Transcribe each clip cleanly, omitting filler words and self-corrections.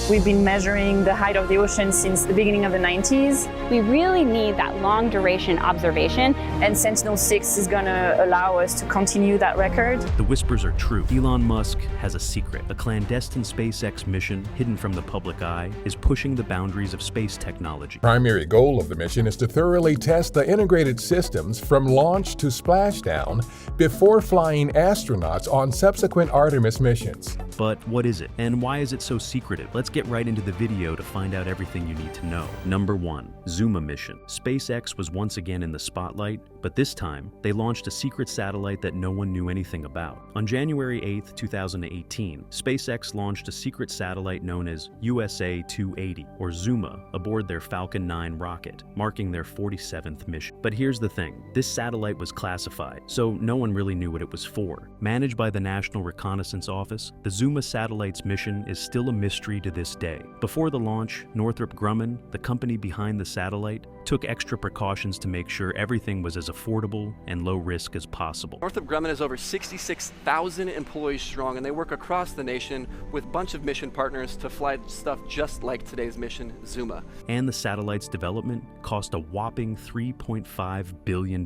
We've been measuring the height of the ocean since the beginning of the 90s. We really need that long duration observation. And Sentinel-6 is going to allow us to continue that record. The whispers are true. Elon Musk has a secret. A clandestine SpaceX mission, hidden from the public eye, is pushing the boundaries of space technology. Primary goal of the mission is to thoroughly test the integrated systems from launch to splashdown before flying astronauts on subsequent Artemis missions. But what is it? And why is it so secretive? Let's get right into the video to find out everything you need to know. Number 1. Zuma Mission. SpaceX was once again in the spotlight, but this time, they launched a secret satellite that no one knew anything about. On January 8, 2018, SpaceX launched a secret satellite known as USA-280, or Zuma, aboard their Falcon 9 rocket, marking their 47th mission. But here's the thing, this satellite was classified, so no one really knew what it was for. Managed by the National Reconnaissance Office, the Zuma satellite's mission is still a mystery to this day. Before the launch, Northrop Grumman, the company behind the satellite, took extra precautions to make sure everything was as affordable and low risk as possible. Northrop Grumman is over 66,000 employees strong, and they work across the nation with a bunch of mission partners to fly stuff just like today's mission, Zuma. And the satellite's development cost a whopping $3.5 billion.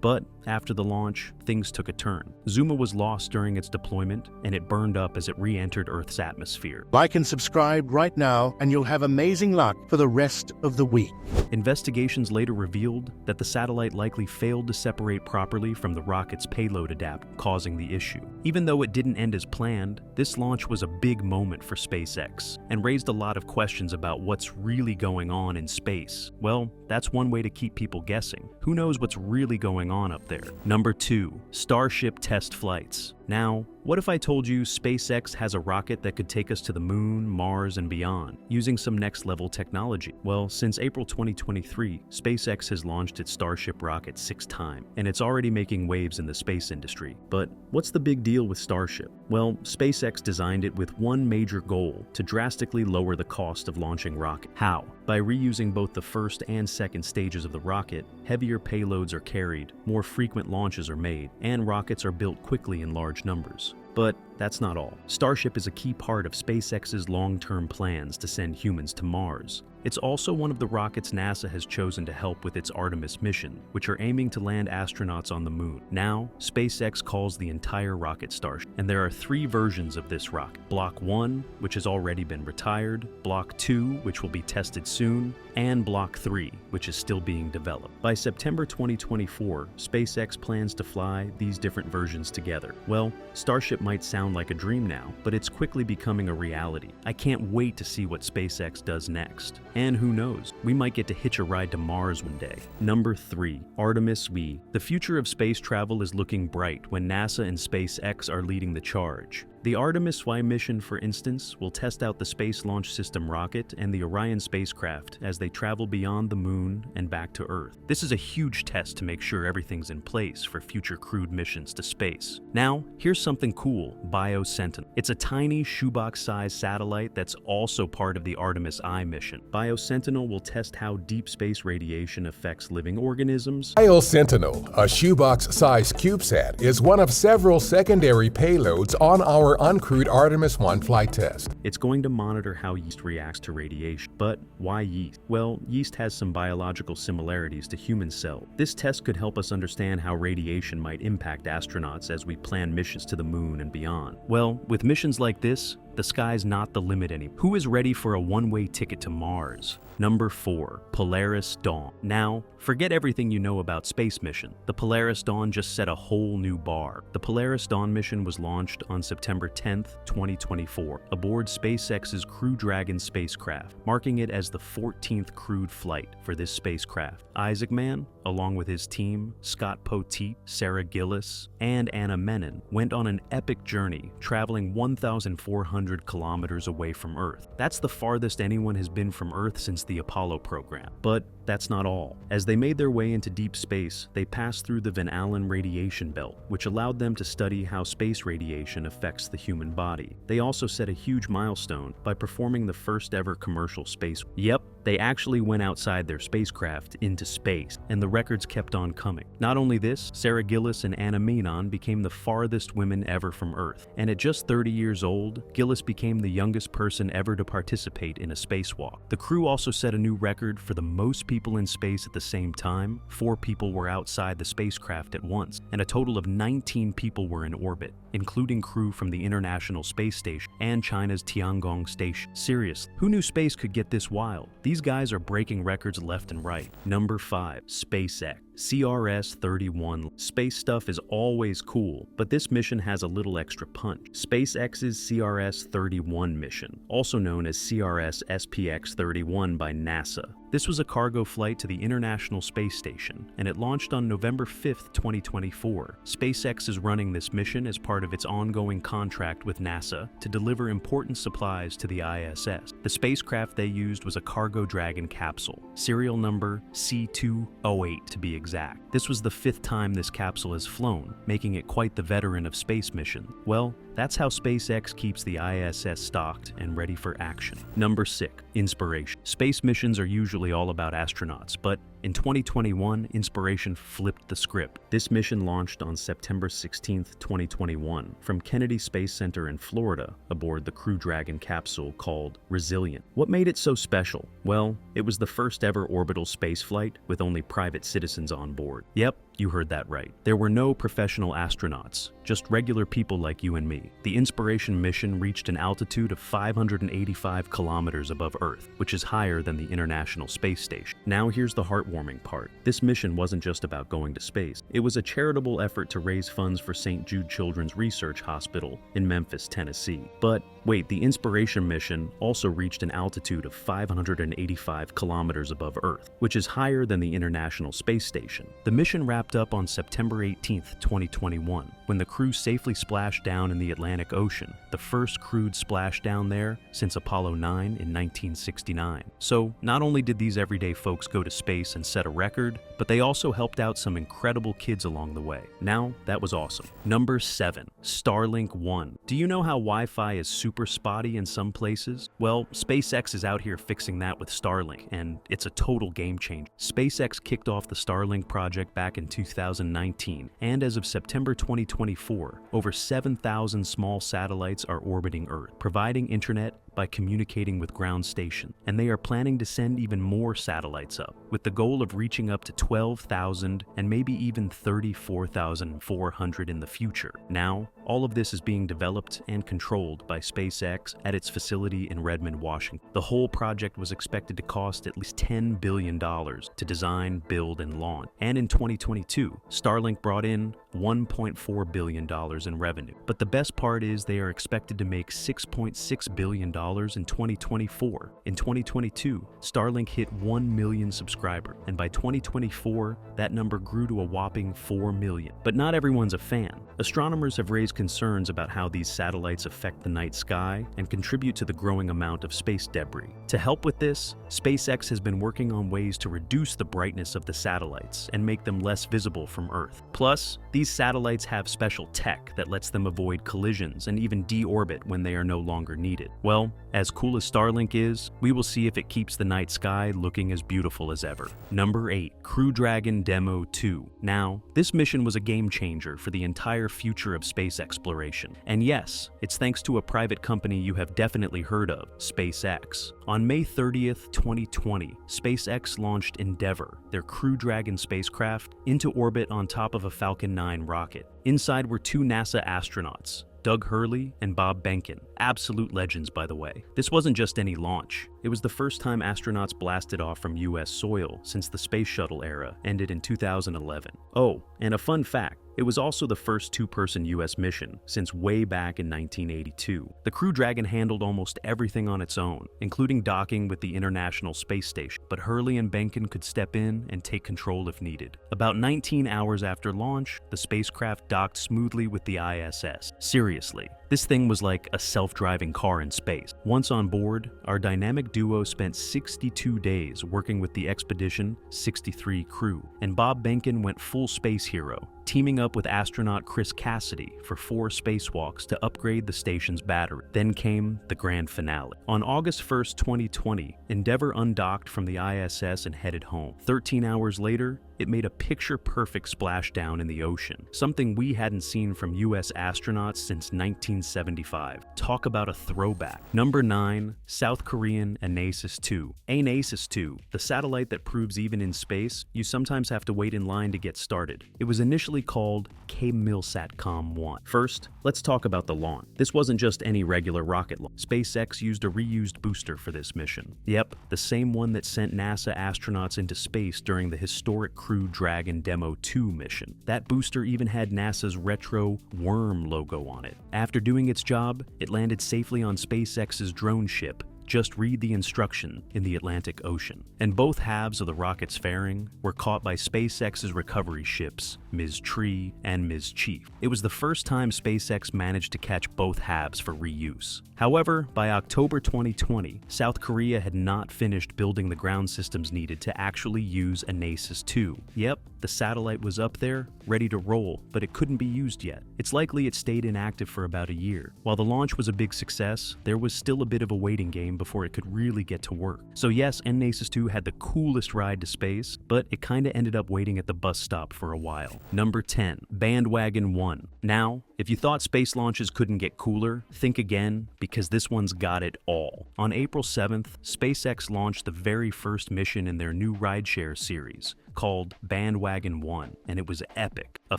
But after the launch, things took a turn. Zuma was lost during its deployment, and it burned up as it re-entered Earth's atmosphere. Like and subscribe right now, and you'll have amazing luck for the rest of the week. Investigations later revealed that the satellite likely failed to separate properly from the rocket's payload adapter, causing the issue. Even though it didn't end as planned, this launch was a big moment for SpaceX and raised a lot of questions about what's really going on in space. Well, that's one way to keep people guessing. Who knows what's really going on up there? Number 2. Starship test flights. Now, what if I told you SpaceX has a rocket that could take us to the moon, Mars, and beyond, using some next-level technology? Well, since April 2023, SpaceX has launched its Starship rocket 6 times, and it's already making waves in the space industry. But what's the big deal with Starship? Well, SpaceX designed it with one major goal: to drastically lower the cost of launching rockets. How? By reusing both the first and second stages of the rocket, heavier payloads are carried, more frequent launches are made, and rockets are built quickly in large numbers. But that's not all. Starship is a key part of SpaceX's long-term plans to send humans to Mars. It's also one of the rockets NASA has chosen to help with its Artemis mission, which are aiming to land astronauts on the moon. Now, SpaceX calls the entire rocket Starship, and there are 3 versions of this rocket. Block 1, which has already been retired, Block 2, which will be tested soon, and Block 3, which is still being developed. By September 2024, SpaceX plans to fly these different versions together. Well, Starship might sound like a dream now, but it's quickly becoming a reality. I can't wait to see what SpaceX does next. And who knows, we might get to hitch a ride to Mars one day. Number 3. Artemis I. The future of space travel is looking bright when NASA and SpaceX are leading the charge. The Artemis I mission, for instance, will test out the Space Launch System rocket and the Orion spacecraft as they travel beyond the moon and back to Earth. This is a huge test to make sure everything's in place for future crewed missions to space. Now, here's something cool: BioSentinel. It's a tiny shoebox-sized satellite that's also part of the Artemis I mission. BioSentinel will test how deep space radiation affects living organisms. BioSentinel, a shoebox-sized CubeSat, is one of several secondary payloads on our uncrewed Artemis I flight test. It's going to monitor how yeast reacts to radiation. But why yeast? Well, yeast has some biological similarities to human cells. This test could help us understand how radiation might impact astronauts as we plan missions to the moon and beyond. Well, with missions like this, the sky's not the limit anymore. Who is ready for a one-way ticket to Mars? Number 4. Polaris Dawn. Now, forget everything you know about space mission. The Polaris Dawn just set a whole new bar. The Polaris Dawn mission was launched on September 10th, 2024, aboard SpaceX's Crew Dragon spacecraft, marking it as the 14th crewed flight for this spacecraft. Isaac Mann, along with his team, Scott Poteet, Sarah Gillis, and Anna Menon, went on an epic journey, traveling 1,400 kilometers away from Earth. That's the farthest anyone has been from Earth since the Apollo program. But that's not all. As they made their way into deep space, they passed through the Van Allen radiation belt, which allowed them to study how space radiation affects the human body. They also set a huge milestone by performing the first ever commercial space. Yep, they actually went outside their spacecraft into space, and the records kept on coming. Not only this, Sarah Gillis and Anna Menon became the farthest women ever from Earth. And at just 30 years old, Gillis HLS became the youngest person ever to participate in a spacewalk. The crew also set a new record for the most people in space at the same time. 4 people were outside the spacecraft at once, and a total of 19 people were in orbit, including crew from the International Space Station and China's Tiangong Station. Seriously, who knew space could get this wild? These guys are breaking records left and right. Number 5. SpaceX CRS-31. Space stuff is always cool, but this mission has a little extra punch. SpaceX's CRS-31 mission, also known as CRS-SPX-31 by NASA. This was a cargo flight to the International Space Station, and it launched on November 5, 2024. SpaceX is running this mission as part of its ongoing contract with NASA to deliver important supplies to the ISS. The spacecraft they used was a Cargo Dragon capsule, serial number C208 to be exact. This was the 5th time this capsule has flown, making it quite the veteran of space missions. Well, that's how SpaceX keeps the ISS stocked and ready for action. Number 6. Inspiration. Space missions are usually all about astronauts, but in 2021, Inspiration flipped the script. This mission launched on September 16, 2021, from Kennedy Space Center in Florida aboard the Crew Dragon capsule called Resilient. What made it so special? Well, it was the first ever orbital spaceflight with only private citizens on board. Yep, you heard that right. There were no professional astronauts, just regular people like you and me. The Inspiration mission reached an altitude of 585 kilometers above Earth, which is higher than the International Space Station. Now here's the heartwarming part. This mission wasn't just about going to space. It was a charitable effort to raise funds for St. Jude Children's Research Hospital in Memphis, Tennessee. But wait, the Inspiration mission also reached an altitude of 585 kilometers above Earth, which is higher than the International Space Station. The mission wrapped up on September 18, 2021, when the crew safely splashed down in the Atlantic Ocean, the first crewed splashdown there since Apollo 9 in 1969. So, not only did these everyday folks go to space and set a record, but they also helped out some incredible kids along the way. Now, that was awesome. Number 7. Starlink 1. Do you know how Wi-Fi is super spotty in some places? Well, SpaceX is out here fixing that with Starlink, and it's a total game changer. SpaceX kicked off the Starlink project back in 2019, and as of September 2024, over 7,000 small satellites are orbiting Earth, providing internet by communicating with ground stations, and they are planning to send even more satellites up, with the goal of reaching up to 12,000 and maybe even 34,400 in the future. Now, all of this is being developed and controlled by SpaceX at its facility in Redmond, Washington. The whole project was expected to cost at least $10 billion to design, build, and launch. And in 2022, Starlink brought in $1.4 billion in revenue. But the best part is they are expected to make $6.6 billion in 2024. In 2022, Starlink hit 1 million subscribers, and by 2024, that number grew to a whopping 4 million. But not everyone's a fan. Astronomers have raised concerns about how these satellites affect the night sky and contribute to the growing amount of space debris. To help with this, SpaceX has been working on ways to reduce the brightness of the satellites and make them less visible from Earth. Plus, these satellites have special tech that lets them avoid collisions and even deorbit when they are no longer needed. Well, as cool as Starlink is, we will see if it keeps the night sky looking as beautiful as ever. Number 8. Crew Dragon Demo 2. Now, this mission was a game changer for the entire future of space exploration. And yes, it's thanks to a private company you have definitely heard of, SpaceX. On May 30th, 2020, SpaceX launched Endeavour, their Crew Dragon spacecraft, into orbit on top of a Falcon 9 rocket. Inside were 2 NASA astronauts, Doug Hurley and Bob Behnken. Absolute legends, by the way. This wasn't just any launch. It was the first time astronauts blasted off from US soil since the space shuttle era ended in 2011. Oh, and a fun fact, it was also the first 2-person US mission since way back in 1982. The Crew Dragon handled almost everything on its own, including docking with the International Space Station, but Hurley and Behnken could step in and take control if needed. About 19 hours after launch, the spacecraft docked smoothly with the ISS. Seriously, this thing was like a self-driving car in space. Once on board, our dynamic duo spent 62 days working with the Expedition 63 crew, and Bob Behnken went full space hero, teaming up with astronaut Chris Cassidy for 4 spacewalks to upgrade the station's battery. Then came the grand finale. On August 1st, 2020, Endeavour undocked from the ISS and headed home. 13 hours later, it made a picture-perfect splashdown in the ocean, something we hadn't seen from US astronauts since 1975. Talk about a throwback. Number 9, South Korean NASIS II. NASIS II, the satellite that proves even in space, you sometimes have to wait in line to get started. It was initially called KMILSATCOM-1. First, let's talk about the launch. This wasn't just any regular rocket launch. SpaceX used a reused booster for this mission. Yep, the same one that sent NASA astronauts into space during the historic Crew Dragon Demo 2 mission. That booster even had NASA's retro worm logo on it. After doing its job, it landed safely on SpaceX's drone ship. Just read the instruction in the Atlantic Ocean. And both halves of the rocket's fairing were caught by SpaceX's recovery ships, Ms. Tree and Ms. Chief. It was the first time SpaceX managed to catch both halves for reuse. However, by October 2020, South Korea had not finished building the ground systems needed to actually use a NASIS II. Yep, the satellite was up there, ready to roll, but it couldn't be used yet. It's likely it stayed inactive for about a year. While the launch was a big success, there was still a bit of a waiting game before it could really get to work. So yes, NASIS II had the coolest ride to space, but it kinda ended up waiting at the bus stop for a while. Number 10, Bandwagon I. Now, if you thought space launches couldn't get cooler, think again, because this one's got it all. On April 7th, SpaceX launched the very first mission in their new rideshare series, called Bandwagon I, and it was epic. A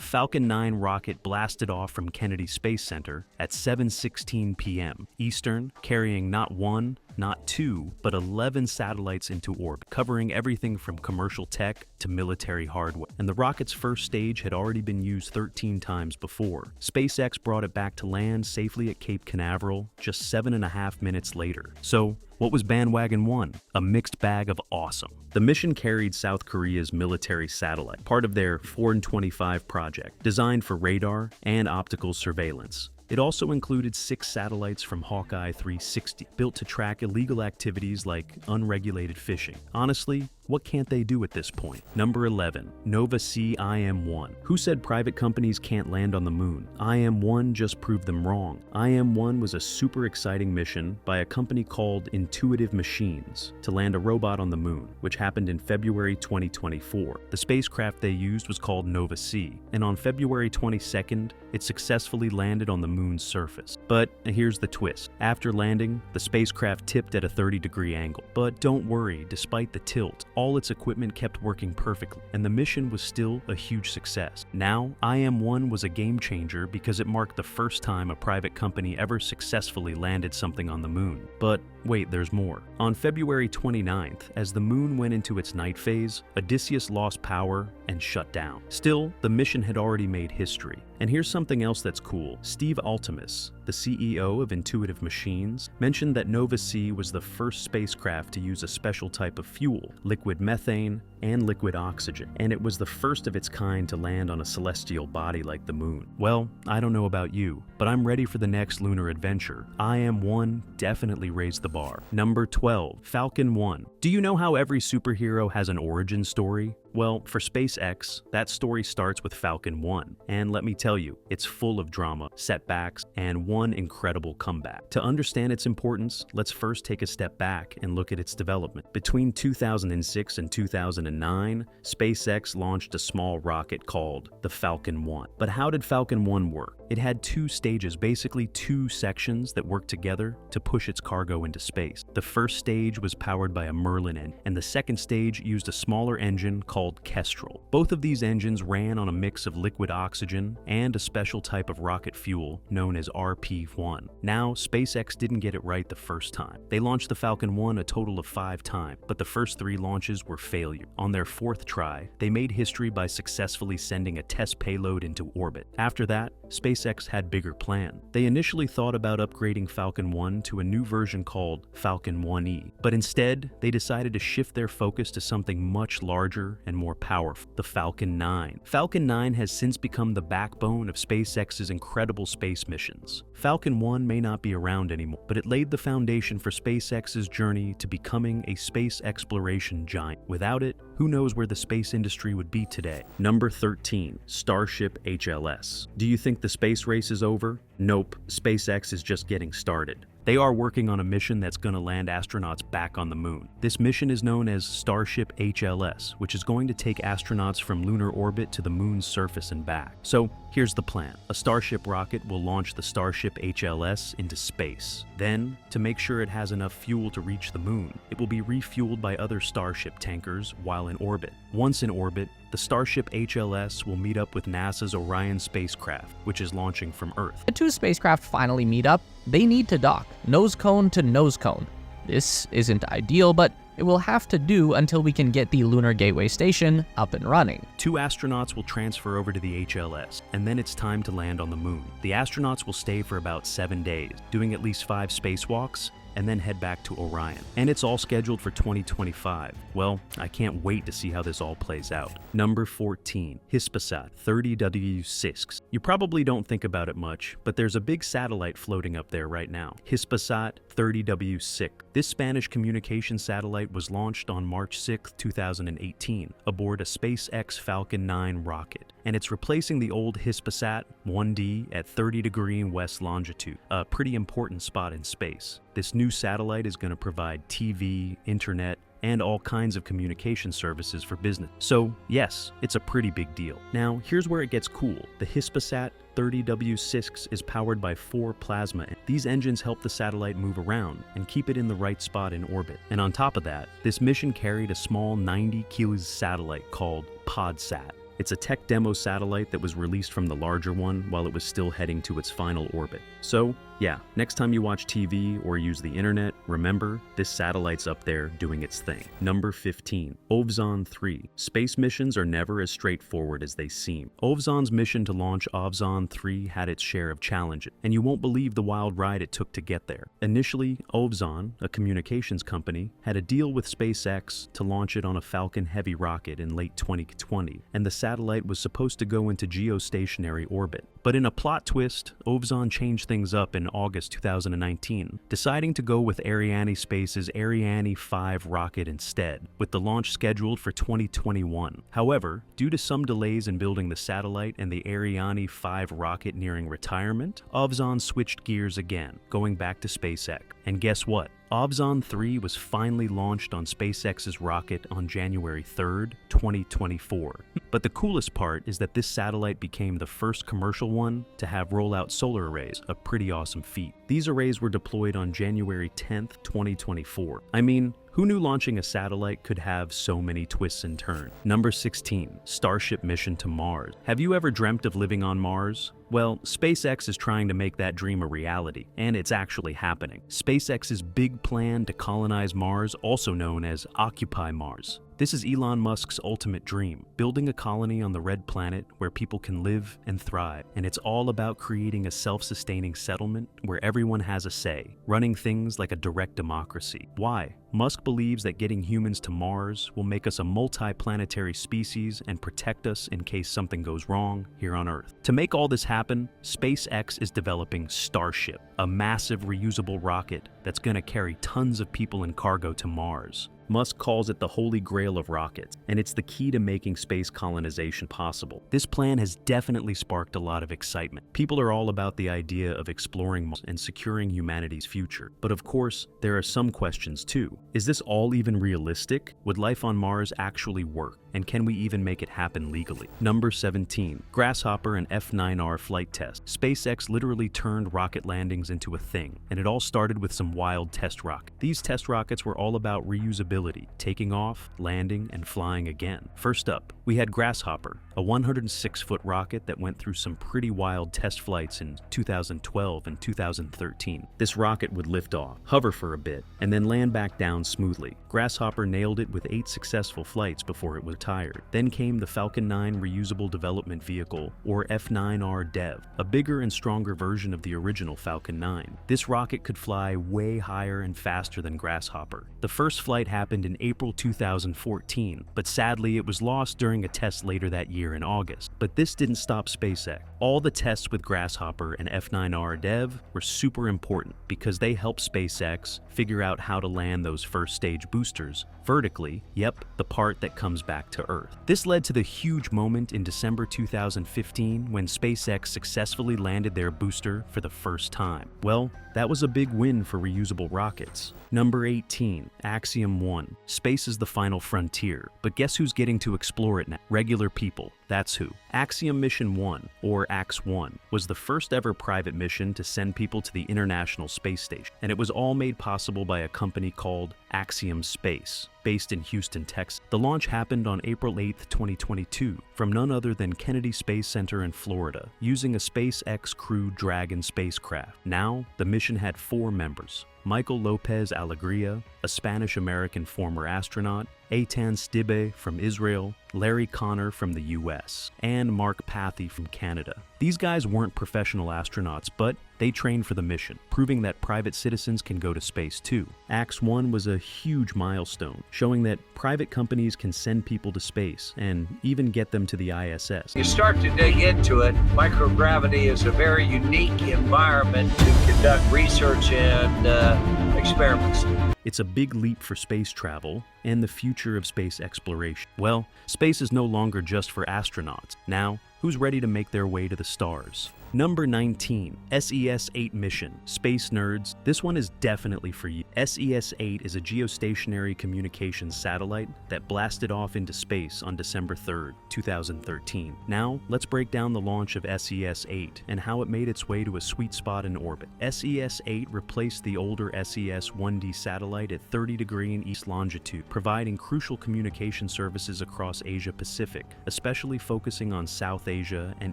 Falcon 9 rocket blasted off from Kennedy Space Center at 7:16 p.m. Eastern, carrying not one, not two, but 11 satellites into orbit, covering everything from commercial tech to military hardware. And the rocket's first stage had already been used 13 times before. SpaceX brought it back to land safely at Cape Canaveral just 7.5 minutes later. So, what was Bandwagon I? A mixed bag of awesome. The mission carried South Korea's military satellite, part of their 425 project, designed for radar and optical surveillance. It also included 6 satellites from Hawkeye 360, built to track illegal activities like unregulated fishing. Honestly, what can't they do at this point? Number 11, Nova C IM-1. Who said private companies can't land on the moon? IM-1 just proved them wrong. IM-1 was a super exciting mission by a company called Intuitive Machines to land a robot on the moon, which happened in February 2024. The spacecraft they used was called Nova C, and on February 22nd, it successfully landed on the moon's surface. But here's the twist. After landing, the spacecraft tipped at a 30-degree angle. But don't worry, despite the tilt, all its equipment kept working perfectly, and the mission was still a huge success. Now, IM-1 was a game changer because it marked the first time a private company ever successfully landed something on the moon. But wait, there's more. On February 29th, as the moon went into its night phase, Odysseus lost power and shut down. Still, the mission had already made history. And here's something else that's cool. Steve Altemus, the CEO of Intuitive Machines, mentioned that Nova C was the first spacecraft to use a special type of fuel, liquid methane and liquid oxygen, and it was the first of its kind to land on a celestial body like the moon. Well, I don't know about you, but I'm ready for the next lunar adventure. IM-1 definitely raised the bar. Number 12, Falcon I. Do you know how every superhero has an origin story? Well, for SpaceX, that story starts with Falcon I, and let me tell you, it's full of drama, setbacks, and one incredible comeback. To understand its importance, let's first take a step back and look at its development. Between 2006 and 2009, SpaceX launched a small rocket called the Falcon I. But how did Falcon I work? It had 2 stages, basically 2 sections that worked together to push its cargo into space. The first stage was powered by a Merlin engine, and the second stage used a smaller engine called Kestrel. Both of these engines ran on a mix of liquid oxygen and a special type of rocket fuel known as RP-1. Now, SpaceX didn't get it right the first time. They launched the Falcon I a total of 5 times, but the first 3 launches were failure. On their 4th try, they made history by successfully sending a test payload into orbit. After that, SpaceX had bigger plans. They initially thought about upgrading Falcon I to a new version called Falcon 1E, but instead, they decided to shift their focus to something much larger and more powerful, the Falcon 9. Falcon 9 has since become the backbone of SpaceX's incredible space missions. Falcon 1 may not be around anymore, but it laid the foundation for SpaceX's journey to becoming a space exploration giant. Without it, who knows where the space industry would be today? Number 13, Starship HLS. Do you think the space race is over? Nope, SpaceX is just getting started. They are working on a mission that's going to land astronauts back on the moon. This mission is known as Starship HLS, which is going to take astronauts from lunar orbit to the moon's surface and back. So here's the plan. A Starship rocket will launch the Starship HLS into space. Then, to make sure it has enough fuel to reach the moon, it will be refueled by other Starship tankers while in orbit. Once in orbit, the Starship HLS will meet up with NASA's Orion spacecraft, which is launching from Earth. The two spacecraft finally meet up. They need to dock, nose cone to nose cone. This isn't ideal, but it will have to do until we can get the Lunar Gateway Station up and running. 2 astronauts will transfer over to the HLS, and then it's time to land on the moon. The astronauts will stay for about 7 days, doing at least 5 spacewalks, and then head back to Orion. And it's all scheduled for 2025. Well, I can't wait to see how this all plays out. Number 14, Hispasat 30W6. You probably don't think about it much, but there's a big satellite floating up there right now. Hispasat 30W6. This Spanish communication satellite was launched on March 6, 2018, aboard a SpaceX Falcon I rocket. And it's replacing the old Hispasat 1D at 30° west longitude, a pretty important spot in space. This new satellite is going to provide TV, internet, and all kinds of communication services for business. So yes, it's a pretty big deal. Now, here's where it gets cool. The Hispasat 30W6 is powered by 4 plasma. These engines help the satellite move around and keep it in the right spot in orbit. And on top of that, this mission carried a small 90 kilos satellite called PodSat. It's a tech demo satellite that was released from the larger one while it was still heading to its final orbit. So, yeah, next time you watch TV or use the internet, remember, this satellite's up there doing its thing. Number 15, Obon III. Space missions are never as straightforward as they seem. Obon's mission to launch Obon III had its share of challenges, and you won't believe the wild ride it took to get there. Initially, Obon, a communications company, had a deal with SpaceX to launch it on a Falcon Heavy rocket in late 2020, and the satellite was supposed to go into geostationary orbit. But in a plot twist, Obon changed things up in August 2019, deciding to go with Arianespace's Ariane 5 rocket instead, with the launch scheduled for 2021. However, due to some delays in building the satellite and the Ariane 5 rocket nearing retirement, Obon switched gears again, going back to SpaceX. And guess what? Obon III was finally launched on SpaceX's rocket on January 3rd, 2024. But the coolest part is that this satellite became the first commercial one to have rollout solar arrays, a pretty awesome feat. These arrays were deployed on January 10th, 2024. I mean, who knew launching a satellite could have so many twists and turns? Number 16, Starship Mission to Mars. Have you ever dreamt of living on Mars? Well, SpaceX is trying to make that dream a reality, and it's actually happening. SpaceX's big plan to colonize Mars, also known as Occupy Mars. This is Elon Musk's ultimate dream, building a colony on the red planet where people can live and thrive. And it's all about creating a self-sustaining settlement where everyone has a say, running things like a direct democracy. Why? Musk believes that getting humans to Mars will make us a multi-planetary species and protect us in case something goes wrong here on Earth. To make all this happen, SpaceX is developing Starship, a massive reusable rocket that's going to carry tons of people and cargo to Mars. Musk calls it the holy grail of rockets, and it's the key to making space colonization possible. This plan has definitely sparked a lot of excitement. People are all about the idea of exploring Mars and securing humanity's future. But of course, there are some questions too. Is this all even realistic? Would life on Mars actually work? And can we even make it happen legally? Number 17, Grasshopper and F9R flight test. SpaceX literally turned rocket landings into a thing, and it all started with some wild test rockets. These test rockets were all about reusability, taking off, landing, and flying again. First up, we had Grasshopper, a 106-foot rocket that went through some pretty wild test flights in 2012 and 2013. This rocket would lift off, hover for a bit, and then land back down smoothly. Grasshopper nailed it with 8 successful flights before it was retired. Then came the Falcon 9 Reusable Development Vehicle, or F9R DEV, a bigger and stronger version of the original Falcon 9. This rocket could fly way higher and faster than Grasshopper. The first flight happened in April 2014, but sadly it was lost during a test later that year in August. But this didn't stop SpaceX. All the tests with Grasshopper and F9R DEV were super important because they helped SpaceX figure out how to land those first stage boosters vertically, yep, the part that comes back to Earth. This led to the huge moment in December 2015 when SpaceX successfully landed their booster for the first time. Well, That was a big win for reusable rockets. Number 18, Axiom 1. Space is the final frontier, but guess who's getting to explore it now? Regular people. That's who. Axiom Mission 1, or AX-1, was the first ever private mission to send people to the International Space Station, and it was all made possible by a company called Axiom Space, based in Houston, Texas. The launch happened on April 8, 2022, from none other than Kennedy Space Center in Florida, using a SpaceX Crew Dragon spacecraft. Now, the mission had 4 members: Michael Lopez Alegria, a Spanish-American former astronaut, Eitan Stibe from Israel, Larry Connor from the US, and Mark Pathy from Canada. These guys weren't professional astronauts, but they trained for the mission, proving that private citizens can go to space too. AX-1 was a huge milestone, showing that private companies can send people to space and even get them to the ISS. You start to dig into it, microgravity is a very unique environment to conduct research and experiments. It's a big leap for space travel and the future of space exploration. Well, space is no longer just for astronauts. Now, who's ready to make their way to the stars? Number 19, SES-8 mission. Space nerds, this one is definitely for you. SES-8 is a geostationary communications satellite that blasted off into space on December 3rd, 2013. Now, let's break down the launch of SES-8 and how it made its way to a sweet spot in orbit. SES-8 replaced the older SES-1D satellite at 30 degrees in east longitude, providing crucial communication services across Asia-Pacific, especially focusing on South Asia and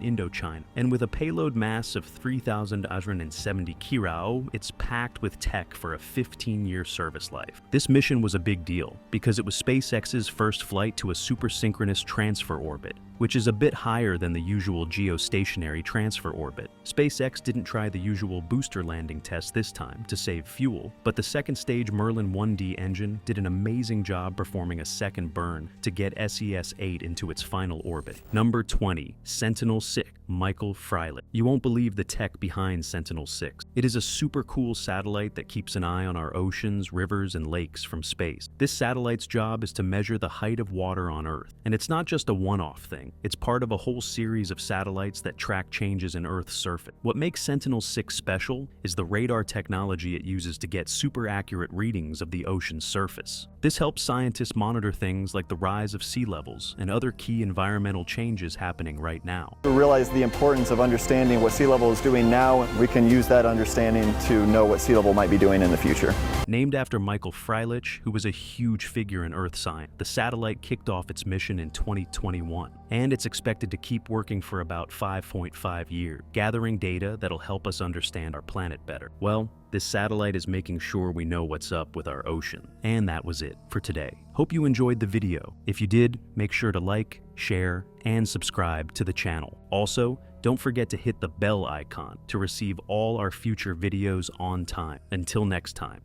Indochina. And with a payload mass of 3,870 kilo, it's packed with tech for a 15-year service life. This mission was a big deal because it was SpaceX's first flight to a super-synchronous transfer orbit, which is a bit higher than the usual geostationary transfer orbit. SpaceX didn't try the usual booster landing test this time to save fuel, but the second-stage Merlin 1D engine did an amazing job performing a second burn to get SES-8 into its final orbit. Number 20, Sentinel-6, Michael Freilich. You won't believe the tech behind Sentinel-6. It is a super cool satellite that keeps an eye on our oceans, rivers, and lakes from space. This satellite's job is to measure the height of water on Earth, and it's not just a one-off thing. It's part of a whole series of satellites that track changes in Earth's surface. What makes Sentinel-6 special is the radar technology it uses to get super accurate readings of the ocean's surface. This helps scientists monitor things like the rise of sea levels and other key environmental changes happening right now. To realize the importance of understanding what sea level is doing now, we can use that understanding to know what sea level might be doing in the future. Named after Michael Freilich, who was a huge figure in Earth science, the satellite kicked off its mission in 2021, and it's expected to keep working for about 5.5 years, gathering data that'll help us understand our planet better. Well, this satellite is making sure we know what's up with our ocean. And that was it for today. Hope you enjoyed the video. If you did, make sure to like, share, and subscribe to the channel. Also, don't forget to hit the bell icon to receive all our future videos on time. Until next time.